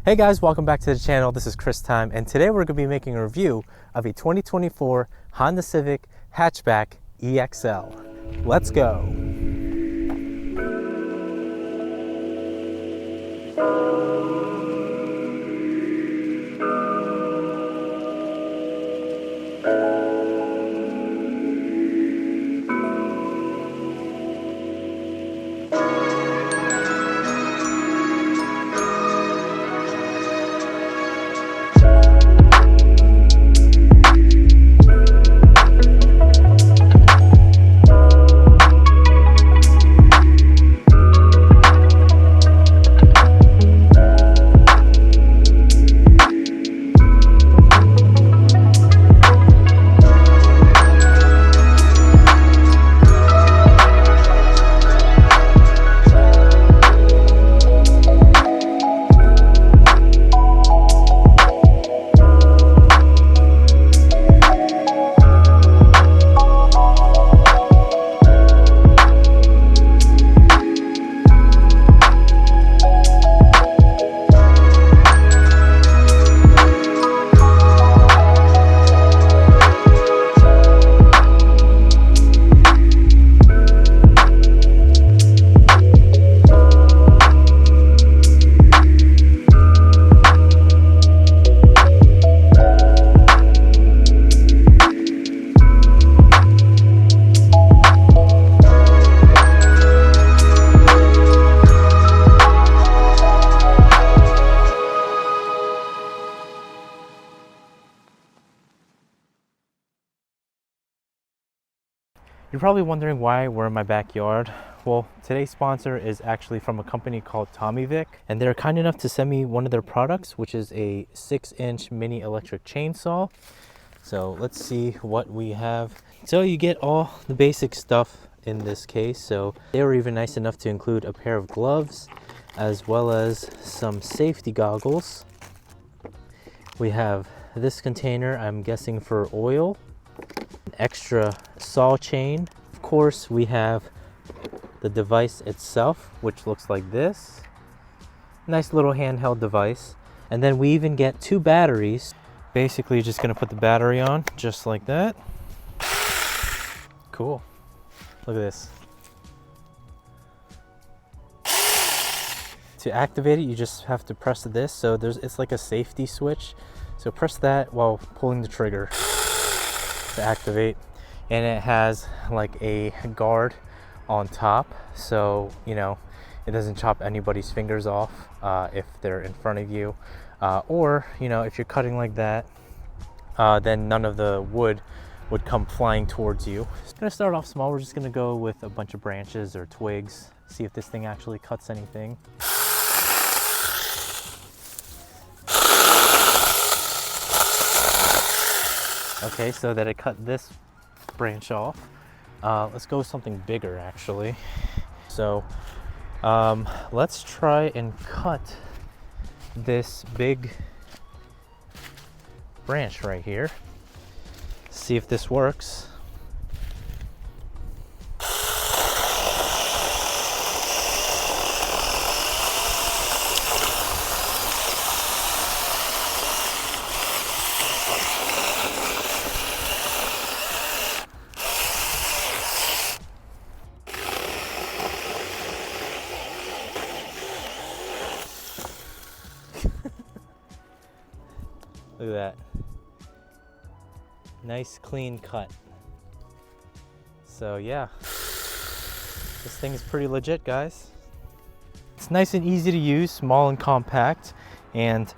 Hey guys, welcome back to the channel. This is Chris Time, and today we're going to be making a review of a 2024 Honda Civic Hatchback EX-L. Let's go. You're probably wondering why we're in my backyard. Well, today's sponsor is actually from a company called Tommy Vic, and they're kind enough to send me one of their products, which is a 6-inch mini electric chainsaw. So let's see what we have. So you get all the basic stuff in this case. So they were even nice enough to include a pair of gloves as well as some safety goggles. We have this container, I'm guessing for oil. Extra saw chain. Of course, we have the device itself, which looks like this. Nice little handheld device. And then we even get 2 batteries. Basically, just gonna put the battery on just like that. Cool. Look at this. To activate it, you just have to press this. So it's like a safety switch. So press that while pulling the trigger to activate, and it has like a guard on top, so you know it doesn't chop anybody's fingers off if they're in front of you, or you know, if you're cutting like that, then none of the wood would come flying towards you. Just gonna start off small. We're just gonna go with a bunch of branches or twigs, see if this thing actually cuts anything. Okay, so that it cut this branch off. Let's go with something bigger actually. So let's try and cut this big branch right here. See if this works. Look at that. Nice clean cut. So yeah, this thing is pretty legit, guys. It's nice and easy to use, small and compact, and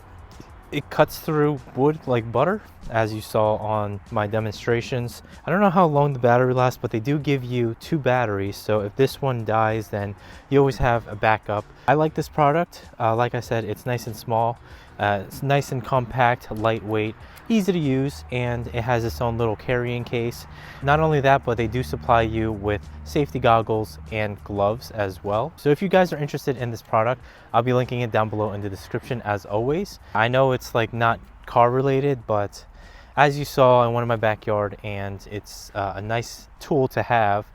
it cuts through wood like butter, as you saw on my demonstrations. I don't know how long the battery lasts, but they do give you 2 batteries, so if this one dies, then you always have a backup. I like this product. Like I said, it's nice and small. It's nice and compact, lightweight, easy to use, and it has its own little carrying case. Not only that, but they do supply you with safety goggles and gloves as well. So if you guys are interested in this product, I'll be linking it down below in the description as always. I know it's like not car related, but as you saw in one of my backyard, and it's a nice tool to have.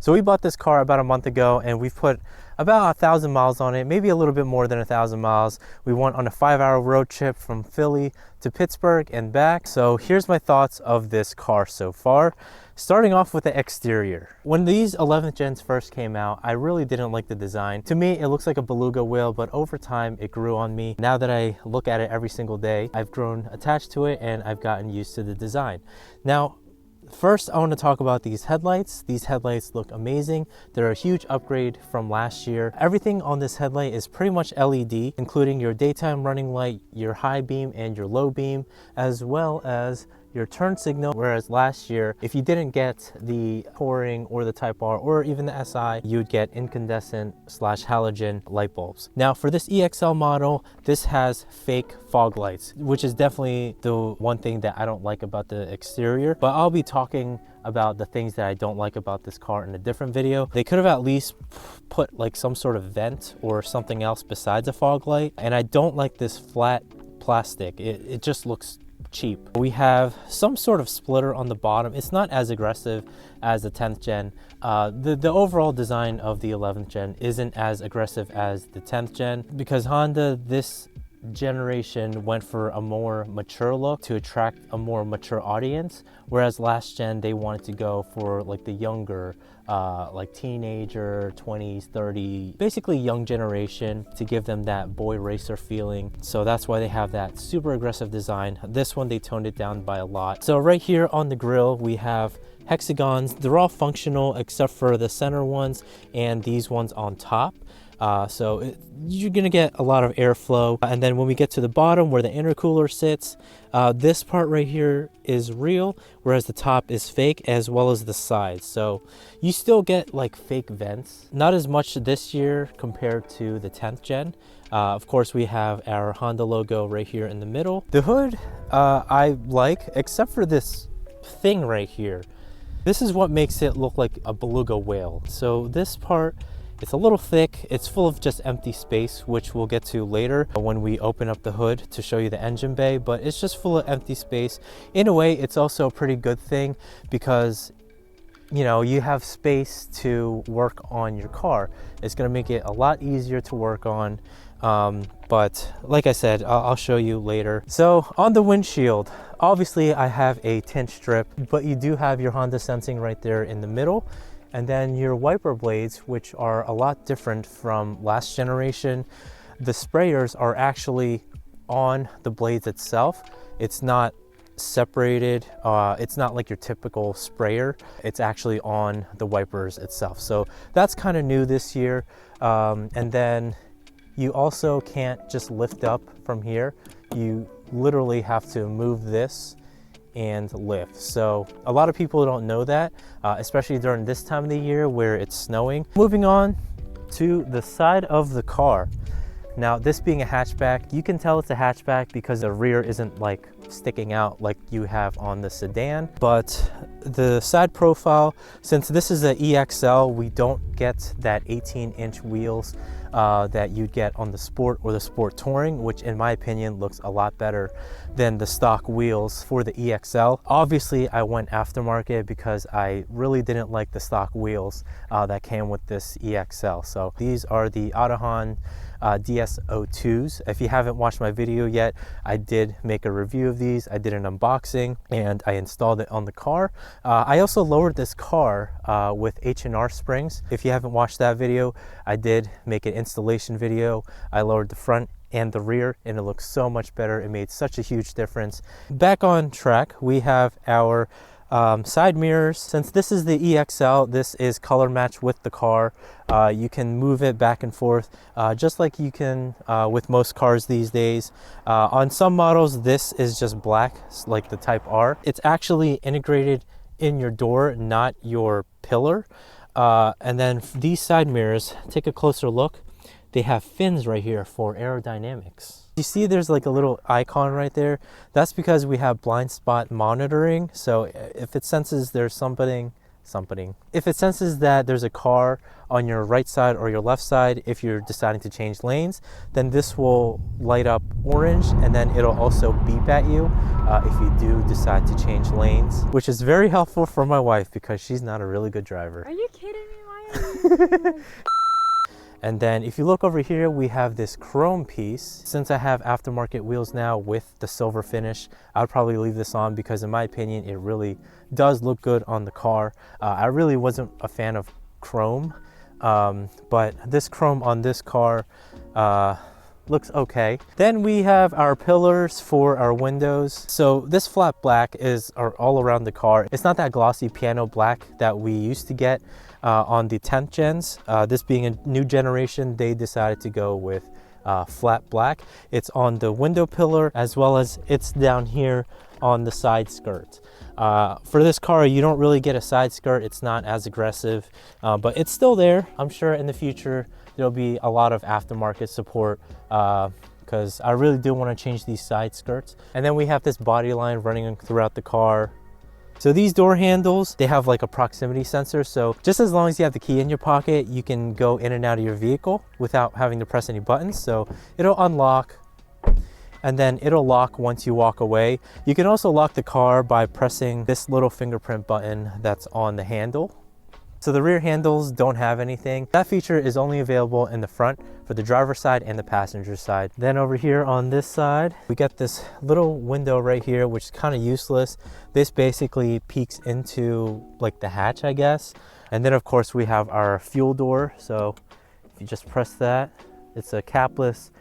So we bought this car about a month ago, and we've put about 1,000 miles on it, maybe a little bit more than 1,000 miles. We went on a 5-hour road trip from Philly to Pittsburgh and back. So here's my thoughts of this car so far. Starting off with the exterior. When these 11th gens first came out, I really didn't like the design. To me, it looks like a beluga wheel, but over time it grew on me. Now that I look at it every single day, I've grown attached to it and I've gotten used to the design. Now, first, I want to talk about these headlights. These headlights look amazing. They're a huge upgrade from last year. Everything on this headlight is pretty much LED, including your daytime running light, your high beam and your low beam, as well as your turn signal. Whereas last year, if you didn't get the Touring or the Type R or even the SI, you would get incandescent / halogen light bulbs. Now for this EX-L model, this has fake fog lights, which is definitely the one thing that I don't like about the exterior, but I'll be talking about the things that I don't like about this car in a different video. They could have at least put like some sort of vent or something else besides a fog light. And I don't like this flat plastic. It just looks cheap. We have some sort of splitter on the bottom. It's not as aggressive as the 10th gen. The overall design of the 11th gen isn't as aggressive as the 10th gen because Honda this generation went for a more mature look to attract a more mature audience, whereas last gen they wanted to go for like the younger like teenager, 20s, 30, basically young generation, to give them that boy racer feeling. So that's why they have that super aggressive design. This one they toned it down by a lot. So right here on the grille we have hexagons. They're all functional except for the center ones and these ones on top. You're gonna get a lot of airflow. And then when we get to the bottom where the intercooler sits, this part right here is real, whereas the top is fake, as well as the sides. So you still get like fake vents, not as much this year compared to the 10th gen. Of course, we have our Honda logo right here in the middle. The hood I like, except for this thing right here. This is what makes it look like a beluga whale. So this part, it's a little thick. It's full of just empty space, which we'll get to later when we open up the hood to show you the engine bay, but it's just full of empty space. In a way, it's also a pretty good thing because, you know, you have space to work on your car. It's gonna make it a lot easier to work on. But like I said, I'll show you later. So on the windshield, obviously I have a tint strip, but you do have your Honda sensing right there in the middle. And then your wiper blades, which are a lot different from last generation. The sprayers are actually on the blades itself. It's not separated. It's not like your typical sprayer. It's actually on the wipers itself. So that's kind of new this year. And then you also can't just lift up from here. You literally have to move this and lift. So a lot of people don't know that, especially during this time of the year where it's snowing. Moving on to the side of the car. Now, this being a hatchback, you can tell it's a hatchback because the rear isn't like sticking out like you have on the sedan, but the side profile, since this is an EX-L, we don't get that 18-inch wheels that you'd get on the Sport or the Sport Touring, which in my opinion looks a lot better than the stock wheels for the EX-L. Obviously, I went aftermarket because I really didn't like the stock wheels that came with this EX-L. So these are the Autohahn DS02s. If you haven't watched my video yet, I did make a review of these. I did an unboxing and I installed it on the car. I also lowered this car with H&R springs. If you haven't watched that video, I did make an installation video. I lowered the front and the rear and it looks so much better. It made such a huge difference. Back on track, we have our side mirrors. Since this is the EX-L, this is color matched with the car. You can move it back and forth just like you can with most cars these days. On some models, this is just black, like the Type R. It's actually integrated in your door, not your pillar. And then these side mirrors, take a closer look. They have fins right here for aerodynamics. You see there's like a little icon right there. That's because we have blind spot monitoring. So if it senses there's something something. If it senses that there's a car on your right side or your left side, if you're deciding to change lanes, then this will light up orange, and then it'll also beep at you if you do decide to change lanes, which is very helpful for my wife because she's not a really good driver. Are you kidding me? Why are you kidding me? And then if you look over here, we have this chrome piece. Since I have aftermarket wheels now with the silver finish, I would probably leave this on because in my opinion, it really does look good on the car. I really wasn't a fan of chrome, but this chrome on this car looks okay. Then we have our pillars for our windows. So this flat black is all around the car. It's not that glossy piano black that we used to get on the 10th gens. This being a new generation, they decided to go with flat black. It's on the window pillar as well as it's down here on the side skirt. For this car, you don't really get a side skirt. It's not as aggressive, but it's still there. I'm sure in the future there'll be a lot of aftermarket support because I really do want to change these side skirts. And then we have this body line running throughout the car. So these door handles, they have like a proximity sensor. So just as long as you have the key in your pocket, you can go in and out of your vehicle without having to press any buttons. So it'll unlock and then it'll lock once you walk away. You can also lock the car by pressing this little fingerprint button that's on the handle. So the rear handles don't have anything. That feature is only available in the front for the driver's side and the passenger side. Then over here on this side, we got this little window right here, which is kind of useless. This basically peeks into like the hatch, I guess. And then of course we have our fuel door. So if you just press that, it's a capless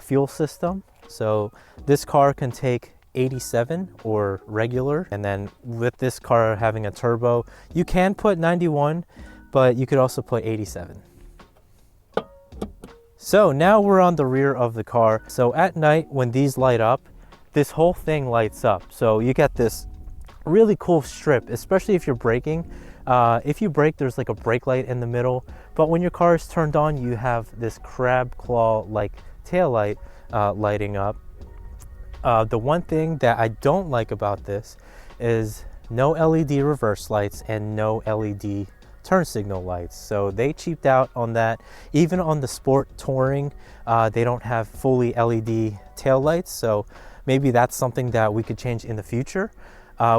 fuel system. So this car can take 87 or regular, and then with this car having a turbo, you can put 91, but you could also put 87. So now we're on the rear of the car. So at night when these light up, this whole thing lights up. So you get this really cool strip, especially if you're braking. If you brake, there's like a brake light in the middle, but when your car is turned on, you have this crab claw like tail light lighting up. The one thing that I don't like about this is no LED reverse lights and no LED turn signal lights. So they cheaped out on that. Even on the sport touring, they don't have fully LED tail lights. So maybe that's something that we could change in the future.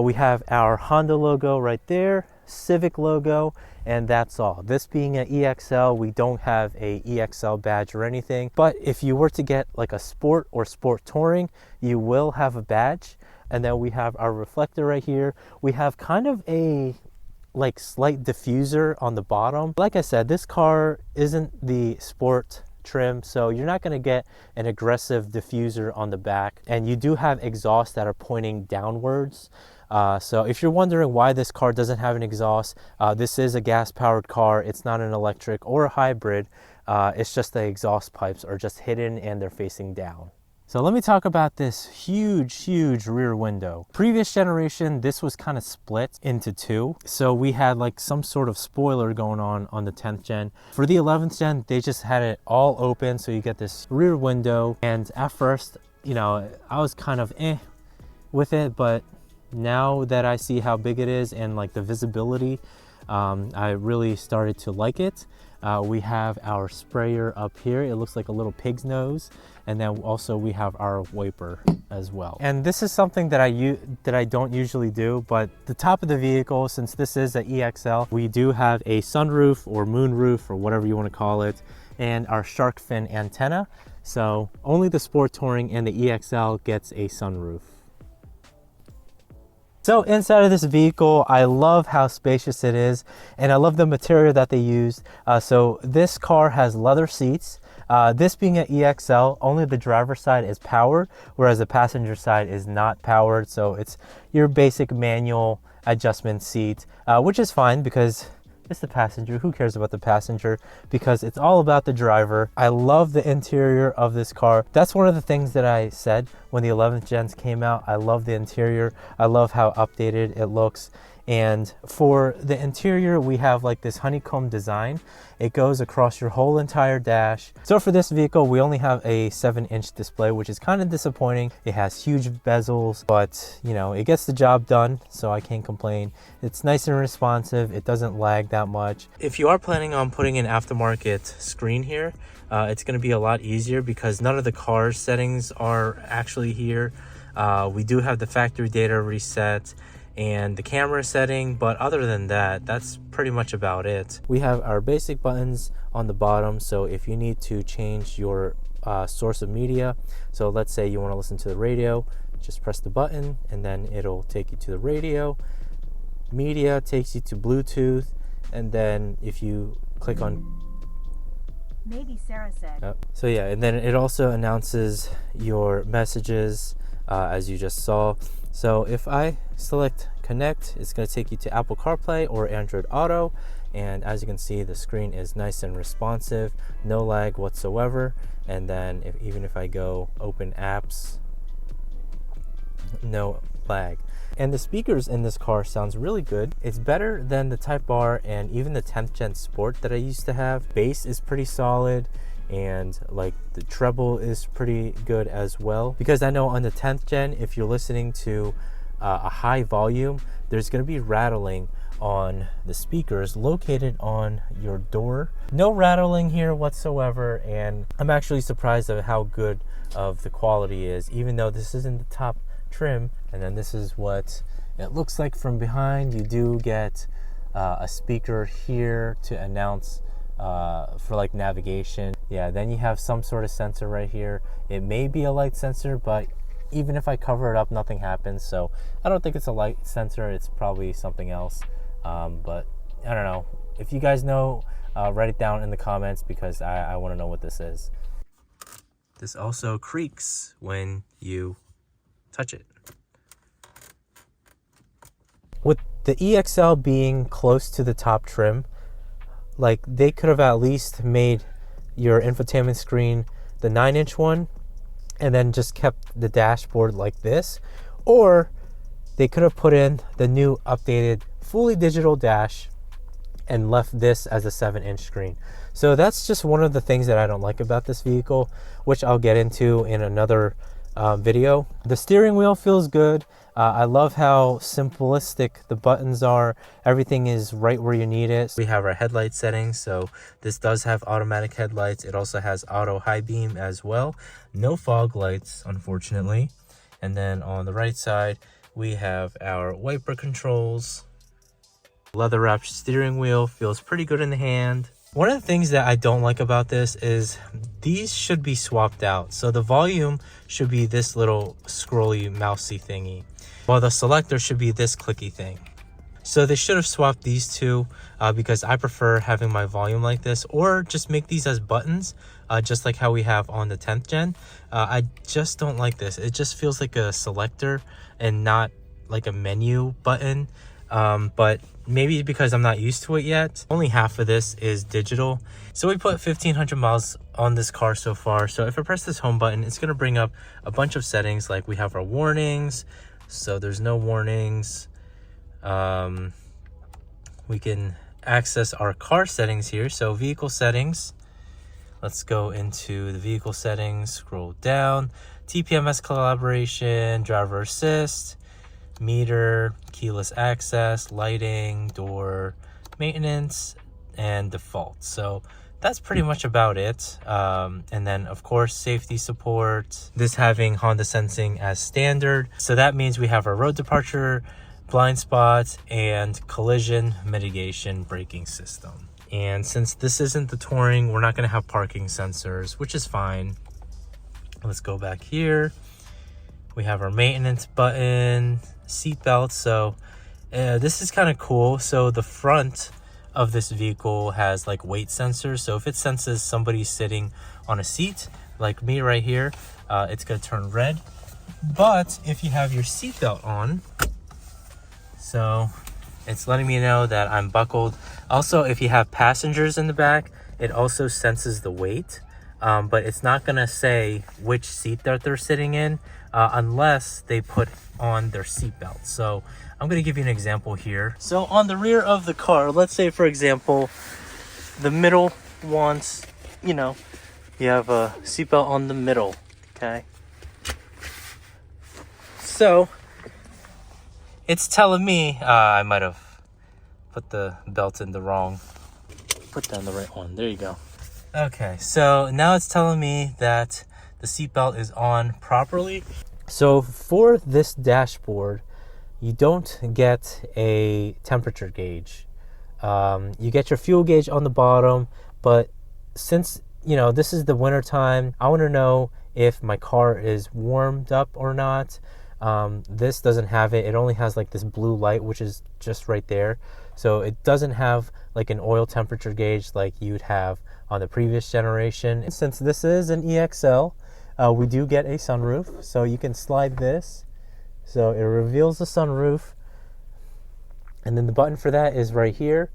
We have our Honda logo right there, Civic logo, and that's all. This being an EX-L, we don't have a EX-L badge or anything, but if you were to get like a sport or sport touring, you will have a badge. And then we have our reflector right here. We have kind of a like slight diffuser on the bottom. Like I said, this car isn't the sport trim, so you're not going to get an aggressive diffuser on the back, and you do have exhausts that are pointing downwards. So if you're wondering why this car doesn't have an exhaust, this is a gas powered car. It's not an electric or a hybrid. It's just the exhaust pipes are just hidden and they're facing down. So let me talk about this huge rear window. Previous generation, this was kind of split into two. So we had like some sort of spoiler going on the 10th gen. For the 11th gen, they just had it all open. So you get this rear window. And at first, you know, I was kind of with it, but now that I see how big it is and like the visibility, I really started to like it. We have our sprayer up here. It looks like a little pig's nose. And then also we have our wiper as well. And this is something that I don't usually do, but the top of the vehicle, since this is an EX-L, we do have a sunroof or moonroof or whatever you want to call it, and our shark fin antenna. So only the Sport Touring and the EX-L gets a sunroof. So inside of this vehicle, I love how spacious it is, and I love the material that they used. So this car has leather seats. This being an EX-L, only the driver's side is powered, whereas the passenger side is not powered. So it's your basic manual adjustment seat, which is fine because it's the passenger. Who cares about the passenger? Because it's all about the driver. I love the interior of this car. That's one of the things that I said when the 11th gens came out. I love the interior. I love how updated it looks. And for the interior, we have like this honeycomb design. It goes across your whole entire dash. So for this vehicle, we only have a 7-inch display, which is kind of disappointing. It has huge bezels, but you know, it gets the job done, so I can't complain. It's nice and responsive. It doesn't lag that much. If you are planning on putting an aftermarket screen here, it's going to be a lot easier because none of the car settings are actually here. We do have the factory data reset and the camera setting, but other than that, that's pretty much about it. We have our basic buttons on the bottom, so if you need to change your source of media, so let's say you want to listen to the radio, just press the button and then it'll take you to the radio. Media takes you to Bluetooth, and then if you click on maybe Sarah said. So yeah, and then it also announces your messages as you just saw. So if I select connect, it's going to take you to Apple CarPlay or Android Auto, and as you can see, the screen is nice and responsive, no lag whatsoever. And then even if I go open apps, no lag. And the speakers in this car sounds really good. It's better than the Type R and even the 10th gen Sport that I used to have. Bass is pretty solid, and like the treble is pretty good as well, because I know on the 10th gen, if you're listening to a high volume, there's going to be rattling on the speakers located on your door. No rattling here whatsoever, and I'm actually surprised at how good of the quality is, even though this isn't the top trim. And then this is what it looks like from behind. You do get a speaker here to announce for like navigation. Yeah, then you have some sort of sensor right here. It may be a light sensor, but even if I cover it up, nothing happens. So I don't think it's a light sensor. It's probably something else. But I don't know. If you guys know, write it down in the comments, because I want to know what this is. This also creaks when you touch it. With the EX-L being close to the top trim, like they could have at least made your infotainment screen the 9-inch one and then just kept the dashboard like this, or they could have put in the new updated fully digital dash and left this as a 7-inch screen. So that's just one of the things that I don't like about this vehicle, which I'll get into in another video. The steering wheel feels good. I love how simplistic the buttons are. Everything is right where you need it. We have our headlight settings, so this does have automatic headlights. It also has auto high beam as well. No fog lights, unfortunately. And then on the right side, we have our wiper controls. Leather wrapped steering wheel feels pretty good in the hand. One of the things that I don't like about this is these should be swapped out. So the volume should be this little scrolly mousy thingy, while the selector should be this clicky thing. So they should have swapped these two, because I prefer having my volume like this, or just make these as buttons, just like how we have on the 10th gen. I just don't like this. It just feels like a selector and not like a menu button. But maybe because I'm not used to it yet. Only half of this is digital. So we put 1,500 miles on this car so far. So if I press this home button, it's going to bring up a bunch of settings. Like we have our warnings. So there's no warnings. We can access our car settings here. So vehicle settings. Let's go into the vehicle settings, scroll down. TPMS collaboration, driver assist, meter, keyless access, lighting, door, maintenance, and default. So that's pretty much about it. And then of course safety support, this having Honda sensing as standard. So that means we have our road departure, blind spots, and collision mitigation braking system. And since this isn't the Touring, we're not going to have parking sensors, which is fine. Let's go back here. We have our maintenance button, seat belts. So this is kind of cool. So the front of this vehicle has like weight sensors. So if it senses somebody sitting on a seat like me right here, it's going to turn red. But if you have your seat belt on, so it's letting me know that I'm buckled. Also, if you have passengers in the back, it also senses the weight. but it's not gonna say which seat that they're sitting in unless they put on their seatbelt. So I'm gonna give you an example here. So on the rear of the car, let's say for example, the middle wants, you know, you have a seatbelt on the middle, okay? So it's telling me, I might have put the belt in the wrong, put down the right one, there you go. Okay, so now it's telling me that the seatbelt is on properly. So for this dashboard, you don't get a temperature gauge. You get your fuel gauge on the bottom, but since, you know, this is the winter time, I want to know if my car is warmed up or not. This doesn't have it. It only has like this blue light, which is just right there. So it doesn't have like an oil temperature gauge like you'd have on the previous generation. And since this is an EX-L, we do get a sunroof. So you can slide this. So it reveals the sunroof. And then the button for that is right here.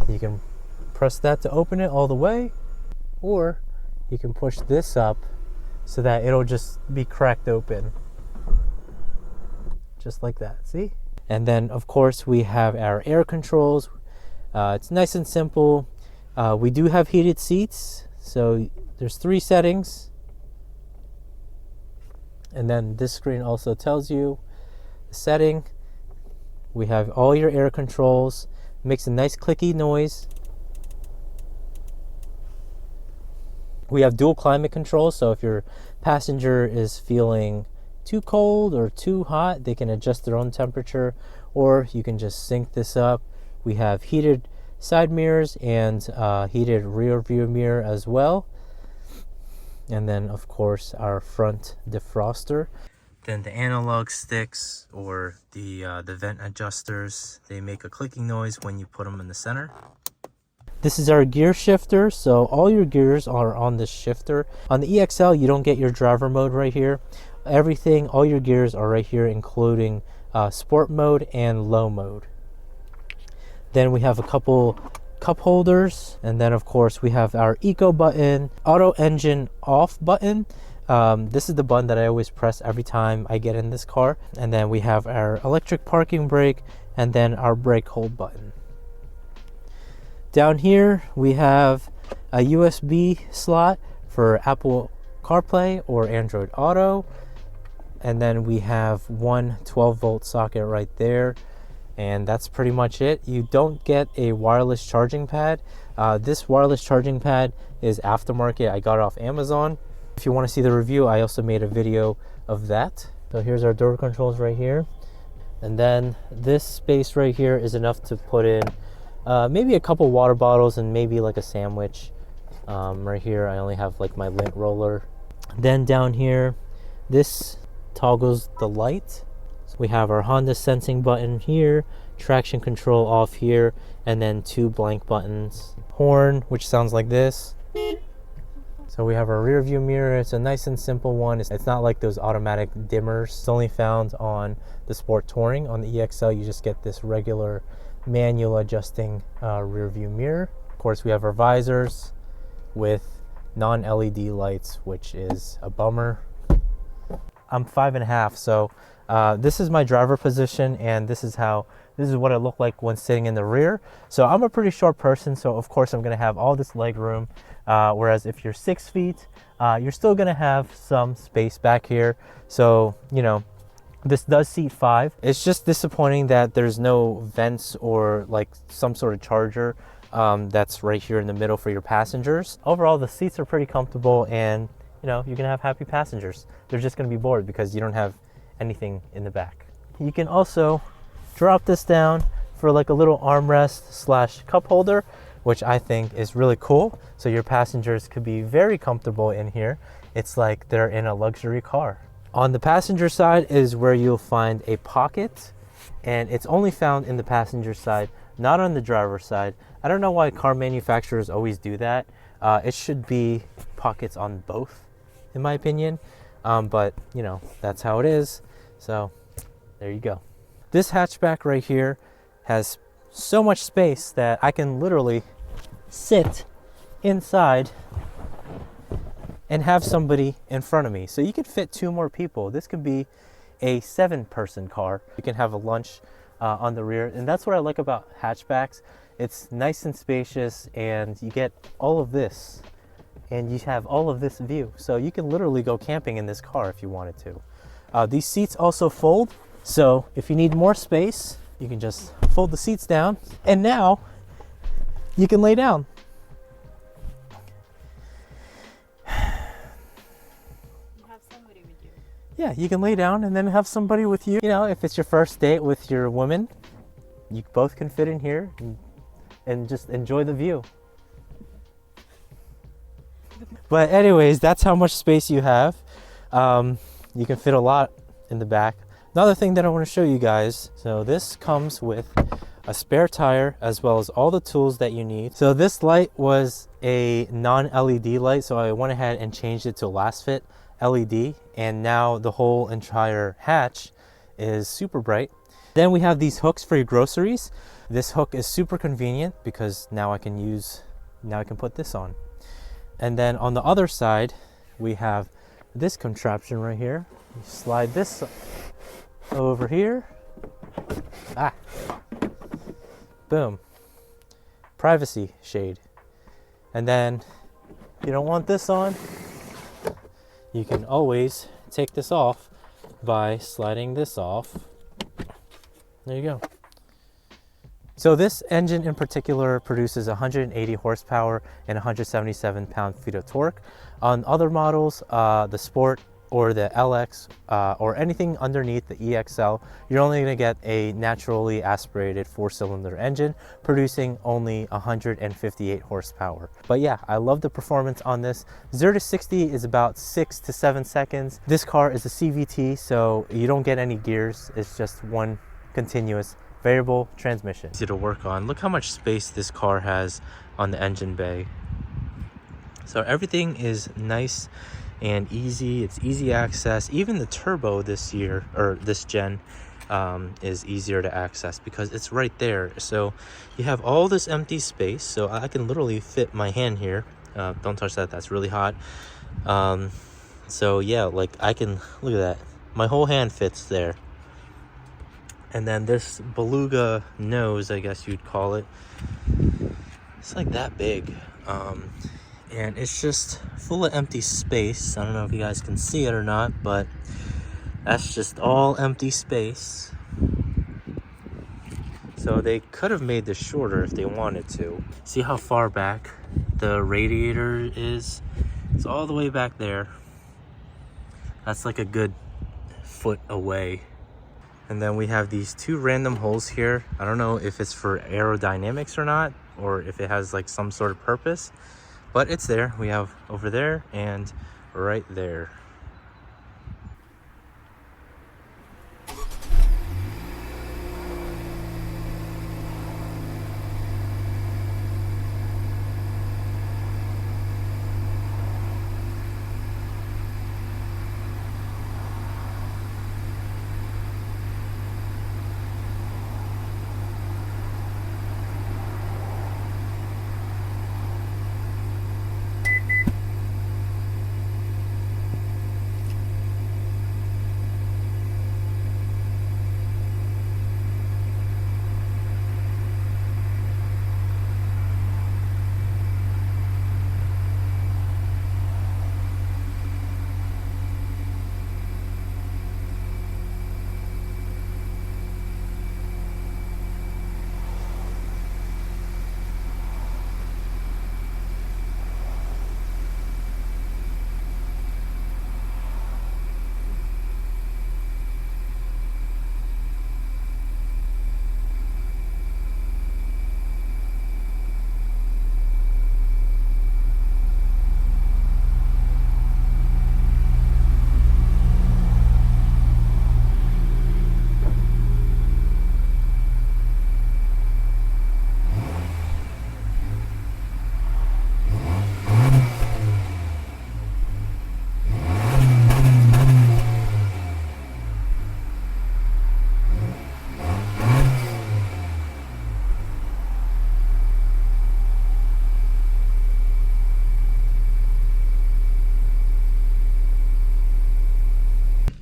You can press that to open it all the way, or you can push this up so that it'll just be cracked open. Just like that, see? And then of course we have our air controls. It's nice and simple. We do have heated seats. So there's 3 settings. And then this screen also tells you the setting. We have all your air controls. Makes a nice clicky noise. We have dual climate control, so if your passenger is feeling too cold or too hot, they can adjust their own temperature, or you can just sync this up. We have heated side mirrors and heated rear view mirror as well. And then of course our front defroster. Then the analog sticks or the vent adjusters, they make a clicking noise when you put them in the center. This is our gear shifter, so all your gears are on this shifter. On the EX-L, you don't get your driver mode right here. Everything, all your gears are right here, including sport mode and low mode. Then we have a couple cup holders, and then of course we have our eco button, auto engine off button. This is the button that I always press every time I get in this car. And then we have our electric parking brake, and then our brake hold button. Down here we have a USB slot for Apple CarPlay or Android Auto. And then we have one 12-volt socket right there. And that's pretty much it. You don't get a wireless charging pad. This wireless charging pad is aftermarket. I got it off Amazon. If you want to see the review, I also made a video of that. So here's our door controls right here. And then this space right here is enough to put in maybe a couple water bottles and maybe like a sandwich. Right here, I only have like my lint roller. Then down here, this toggles the light. So we have our Honda sensing button here, traction control off here, and then 2 blank buttons. Horn, which sounds like this. So we have our rear view mirror. It's a nice and simple one. It's not like those automatic dimmers. It's only found on the Sport Touring. On the EX-L, you just get this regular manual adjusting rear view mirror. Of course, we have our visors with non-LED lights, which is a bummer. I'm 5.5, so this is my driver position, and this is what it looked like when sitting in the rear. So I'm a pretty short person, so of course I'm gonna have all this leg room. Whereas if you're 6 feet, you're still gonna have some space back here. So, you know, this does seat 5. It's just disappointing that there's no vents or like some sort of charger that's right here in the middle for your passengers. Overall, the seats are pretty comfortable, and you know, you're gonna have happy passengers. They're just gonna be bored because you don't have anything in the back. You can also drop this down for like a little armrest / cup holder, which I think is really cool. So your passengers could be very comfortable in here. It's like they're in a luxury car. On the passenger side is where you'll find a pocket, and it's only found in the passenger side, not on the driver's side. I don't know why car manufacturers always do that. It should be pockets on both, in my opinion. But you know, that's how it is. So there you go. This hatchback right here has so much space that I can literally sit inside and have somebody in front of me. So you could fit 2 more people. This could be a 7-person car. You can have a lunch on the rear, and that's what I like about hatchbacks. It's nice and spacious, and you get all of this, and you have all of this view. So you can literally go camping in this car if you wanted to. These seats also fold, so if you need more space, you can just fold the seats down, and now you can lay down. Yeah, you can lay down and then have somebody with you. You know, if it's your first date with your woman, you both can fit in here and just enjoy the view. But anyways, that's how much space you have. You can fit a lot in the back. Another thing that I want to show you guys, so this comes with a spare tire as well as all the tools that you need. So this light was a non-LED light, so I went ahead and changed it to LASFIT LED, and now the whole entire hatch is super bright. Then we have these hooks for your groceries. This hook is super convenient because now I can put this on. And then on the other side, we have this contraption right here. You slide this over here. Boom. Privacy shade. And then if you don't want this on, you can always take this off by sliding this off. There you go. So this engine in particular produces 180 horsepower and 177 pound-feet of torque. On other models, the Sport or the LX or anything underneath the EX-L, you're only going to get a naturally aspirated 4-cylinder engine producing only 158 horsepower. But yeah, I love the performance on this. 0 to 60 is about 6 to 7 seconds. This car is a CVT, so you don't get any gears. It's just one continuous variable transmission. Easy to work on. Look how much space this car has on the engine bay. So everything is nice and easy. It's easy access. Even the turbo this year, or this gen, is easier to access because it's right there. So you have all this empty space, so I can literally fit my hand here. Don't touch that, that's really hot. So yeah, like I can, look at that, my whole hand fits there. And then this beluga nose, I guess you'd call it, it's like that big. And it's just full of empty space. I don't know if you guys can see it or not, but that's just all empty space. So they could have made this shorter if they wanted to. See how far back the radiator is? It's all the way back there. That's like a good foot away. And then we have these 2 random holes here. I don't know if it's for aerodynamics or not, or if it has like some sort of purpose. But it's there. We have over there and right there.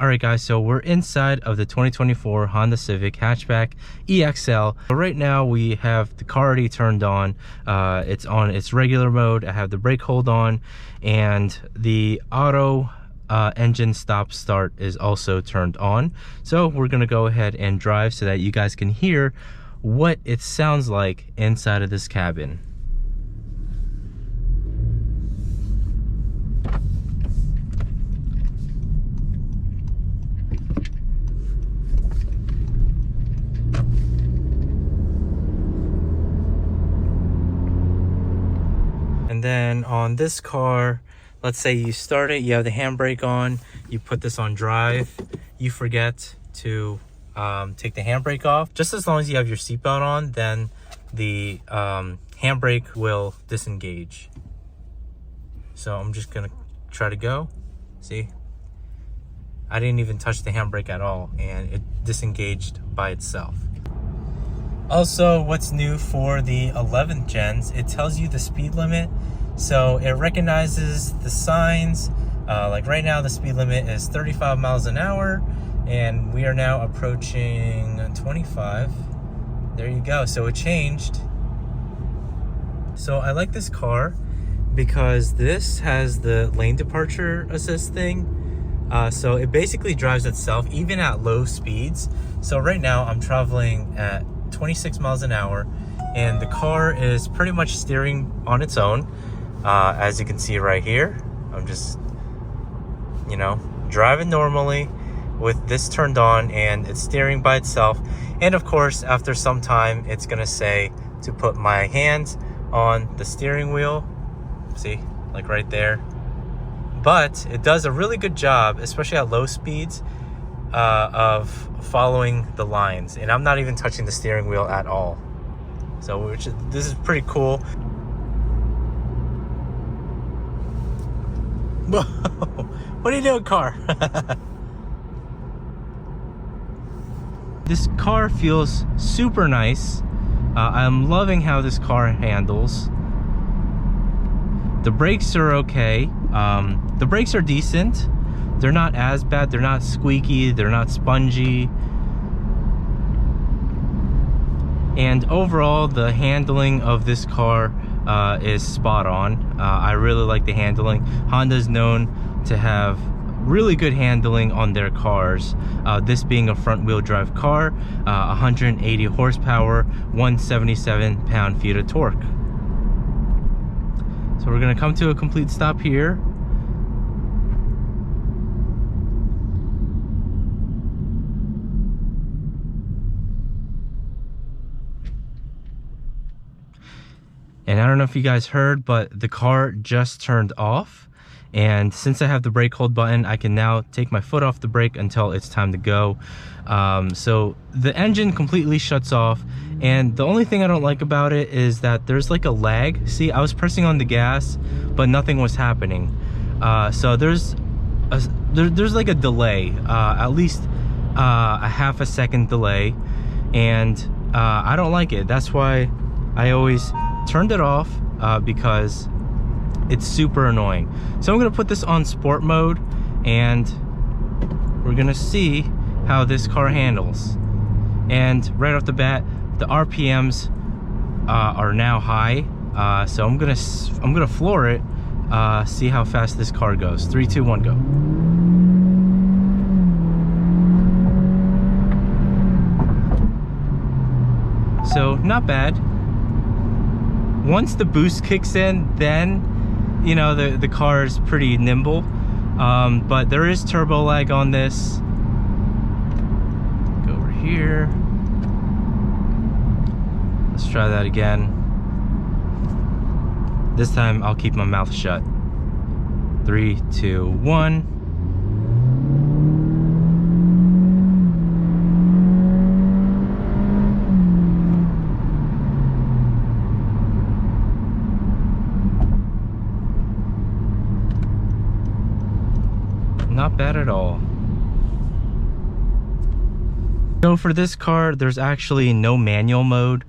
Alright guys, so we're inside of the 2024 Honda Civic Hatchback EX-L. So right now we have the car already turned on. It's on its regular mode. I have the brake hold on, and the auto engine stop start is also turned on. So we're gonna go ahead and drive so that you guys can hear what it sounds like inside of this cabin. And then on this car, let's say you start it, you have the handbrake on, you put this on drive, you forget to take the handbrake off. Just as long as you have your seatbelt on, then the handbrake will disengage. So I'm just gonna try to go. See? I didn't even touch the handbrake at all, and it disengaged by itself. Also, what's new for the 11th gens, it tells you the speed limit. So it recognizes the signs. Like right now, the speed limit is 35 miles an hour, and we are now approaching 25. There you go. So it changed. So I like this car because this has the lane departure assist thing. So it basically drives itself even at low speeds. So right now I'm traveling at 26 miles an hour, and the car is pretty much steering on its own. As you can see right here, I'm just, you know, driving normally with this turned on, and it's steering by itself. And of course, after some time, it's gonna say to put my hands on the steering wheel. See, like right there. But it does a really good job, especially at low speeds, of following the lines, and I'm not even touching the steering wheel at all. So this is pretty cool. What are you doing, car? This car feels super nice. I'm loving how this car handles. The brakes are okay. The brakes are decent. They're not as bad. They're not squeaky. They're not spongy. And overall, the handling of this car is spot on. I really like the handling. Honda's known to have really good handling on their cars. This being a front wheel drive car, 180 horsepower, 177 pound-feet of torque. So we're gonna come to a complete stop here. And I don't know if you guys heard, but the car just turned off. And since I have the brake hold button, I can now take my foot off the brake until it's time to go. So the engine completely shuts off. And the only thing I don't like about it is that there's like a lag. See, I was pressing on the gas, but nothing was happening. So there's like a delay, at least a half a second delay. And I don't like it. That's why I always turned it off, because it's super annoying. So I'm gonna put this on sport mode, and we're gonna see how this car handles. And right off the bat, the RPMs are now high, so I'm gonna floor it, see how fast this car goes. 3, 2, 1, go. So not bad. Once the boost kicks in, then you know the car is pretty nimble, but there is turbo lag on this. Go over here. Let's try that again. This time I'll keep my mouth shut. 3, 2, 1. Not bad at all. So for this car, there's actually no manual mode,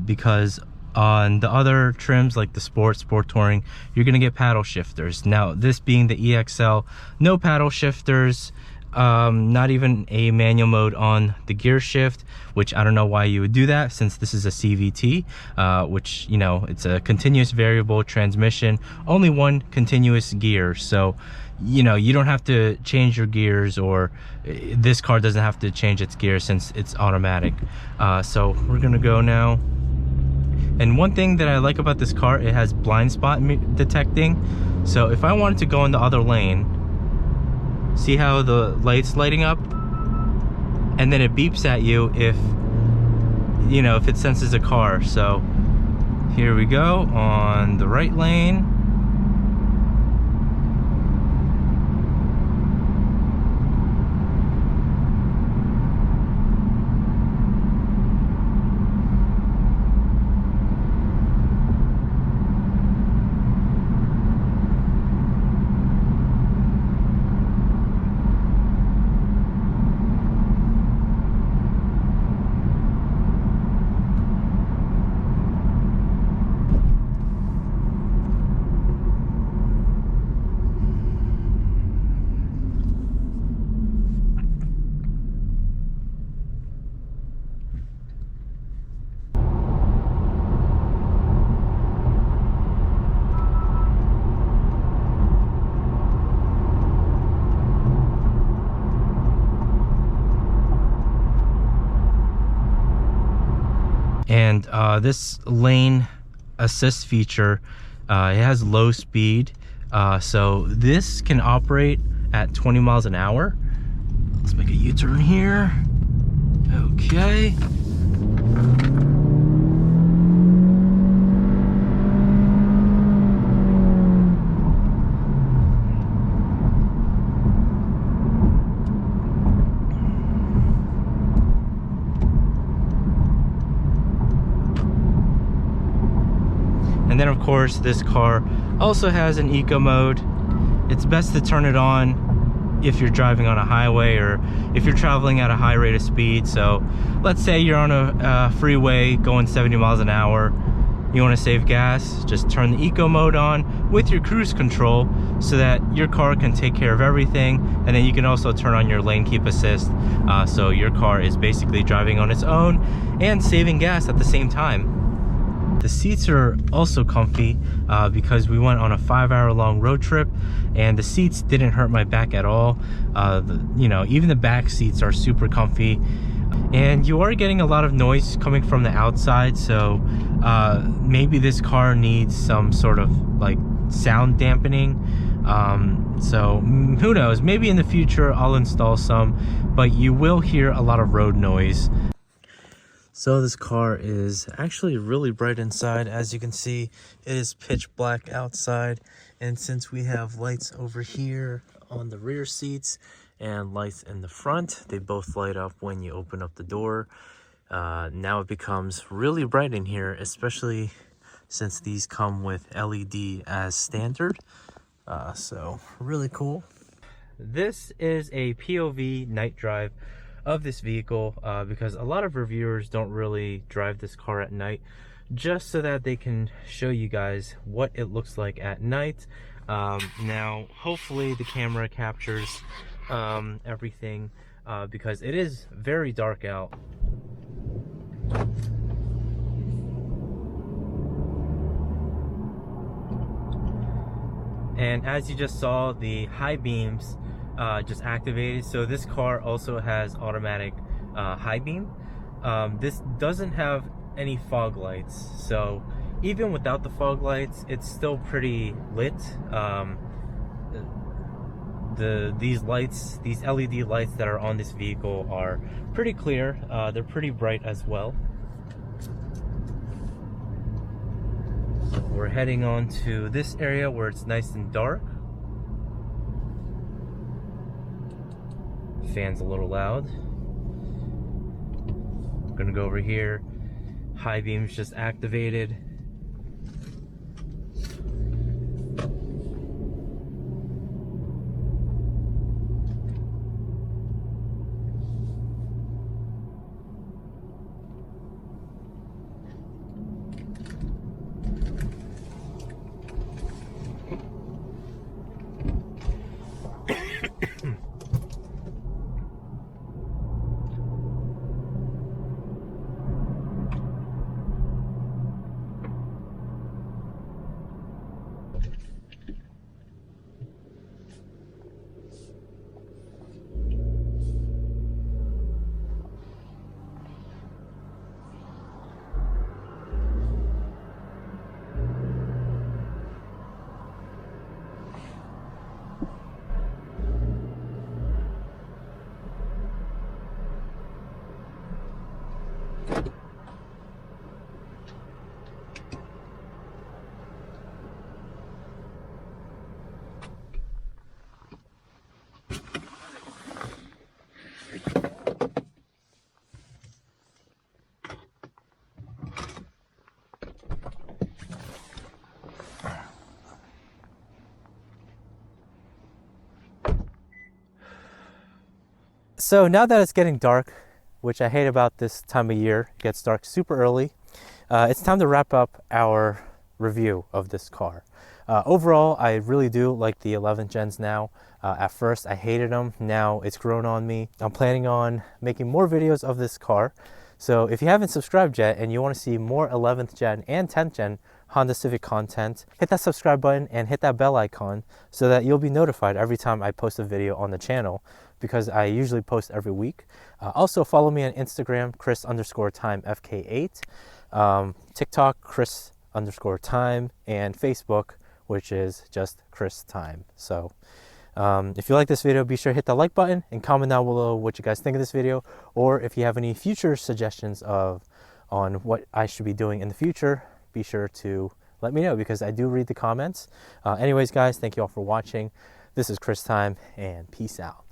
because on the other trims like the sport touring, you're gonna get paddle shifters. Now this being the EX-L, no paddle shifters. Not even a manual mode on the gear shift, which I don't know why you would do that, since this is a CVT, which, you know, it's a continuous variable transmission, only one continuous gear. So, you know, you don't have to change your gears, or this car doesn't have to change its gear since it's automatic. So we're gonna go now. And one thing that I like about this car, it has blind spot detecting. So if I wanted to go in the other lane, see how the light's lighting up? And then it beeps at you if, you know, if it senses a car. So here we go on the right lane. And this lane assist feature, it has low speed, so this can operate at 20 miles an hour. Let's make a U-turn here. Okay. And then of course this car also has an eco mode. It's best to turn it on if you're driving on a highway or if you're traveling at a high rate of speed. So let's say you're on a freeway going 70 miles an hour. You want to save gas, just turn the eco mode on with your cruise control so that your car can take care of everything. And then you can also turn on your lane keep assist, so your car is basically driving on its own and saving gas at the same time. The seats are also comfy because we went on a 5-hour long road trip, and the seats didn't hurt my back at all. You know, even the back seats are super comfy, and you are getting a lot of noise coming from the outside. So maybe this car needs some sort of like sound dampening. So who knows? Maybe in the future I'll install some, but you will hear a lot of road noise. So this car is actually really bright inside. As you can see, it is pitch black outside. And since we have lights over here on the rear seats and lights in the front, they both light up when you open up the door. Now it becomes really bright in here, especially since these come with LED as standard. So really cool. This is a POV night drive of this vehicle, because a lot of reviewers don't really drive this car at night, just so that they can show you guys what it looks like at night. Now hopefully the camera captures everything, because it is very dark out. And as you just saw, the high beams just activated. So this car also has automatic high beam. This doesn't have any fog lights, so even without the fog lights, it's still pretty lit. These lights, these LED lights that are on this vehicle are pretty clear. They're pretty bright as well. We're heading on to this area where it's nice and dark. Fan's a little loud. I'm gonna go over here. High beams just activated. So now that it's getting dark, which I hate about this time of year, it gets dark super early, it's time to wrap up our review of this car. Overall, I really do like the 11th gens now. At first, I hated them. Now it's grown on me. I'm planning on making more videos of this car. So if you haven't subscribed yet and you want to see more 11th gen and 10th gen Honda Civic content, hit that subscribe button and hit that bell icon so that you'll be notified every time I post a video on the channel, because I usually post every week. Also follow me on Instagram, Chris_Time FK8, TikTok, Chris_Time, and Facebook, which is just Chris Time. So if you like this video, be sure to hit the like button and comment down below what you guys think of this video, or if you have any future suggestions on what I should be doing in the future, be sure to let me know, because I do read the comments. Anyways, guys, thank you all for watching. This is Chris Time, and peace out.